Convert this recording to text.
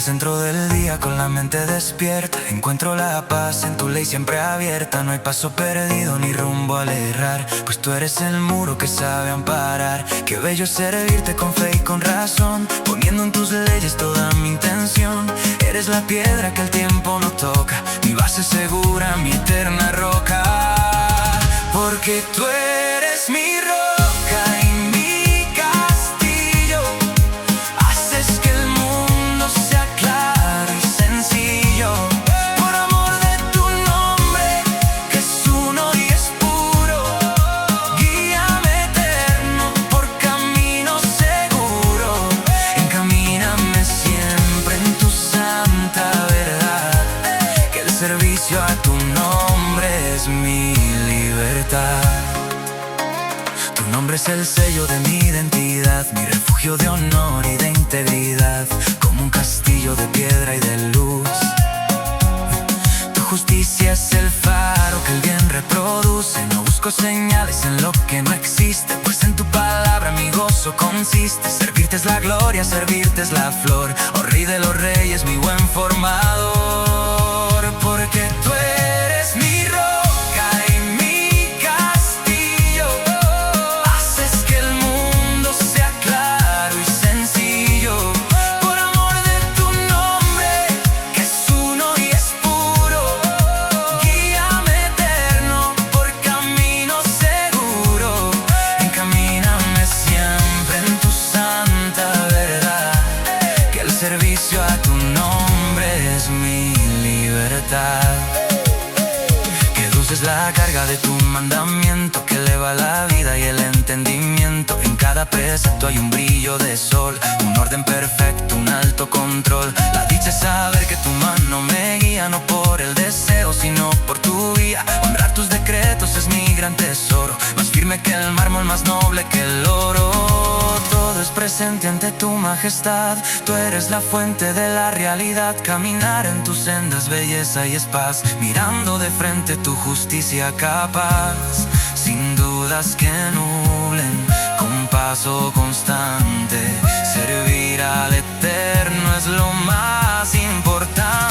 centro del día con la mente despierta. Encuentro la paz en tu ley siempre abierta. No hay paso perdido ni rumbo al errar, pues tú eres el muro que sabe amparar. Qué bello servirte con fe y con razón, poniendo en tus leyes toda mi intención. Eres la piedra que el tiempo no toca, mi base segura, mi eterna roca. Porque tú eres mi roca y mi castillo. Haces que el mundo sea claro y sencillo. Por amor de tu nombre, que es uno y es puro. Guíame eterno por camino seguro. Encamíname siempre en tu santa verdad, que el servicio a tu nombre es mi libertad. Tu nombre es el sello de mi identidad, mi refugio de honor y de integridad, como un castillo de piedra y de luz. Tu justicia es el faro que el bien reproduce. No busco señales en lo que no existe, pues en tu palabra mi gozo consiste. Servirte es la gloria, servirte es la flor, oh Rey de los reyes, mi buen formador. Porque tú eres mi roca y mi castillo. Haces que el mundo sea claro y sencillo. Por amor de tu nombre, que es uno y es puro. Guíame eterno por camino seguro. Encamíname siempre en tu santa verdad, que el servicio a tu nombre es mi libertad. Que dulce es la carga de tu mandamiento, que eleva la vida y el entendimiento. En cada precepto hay un brillo de sol, un orden perfecto, un alto control. La dicha es saber que tu mano me guía, no por el deseo sino por tu guía. Honrar tus decretos es mi gran tesoro, más firme que el mármol, más noble que el oro. Todo es presente ante tu majestad, tú eres la fuente de la realidad. Caminar en tus sendas, belleza y es paz, mirando de frente tu justicia capaz. Sin dudas que nublen, con paso constante, servir al eterno es lo más importante.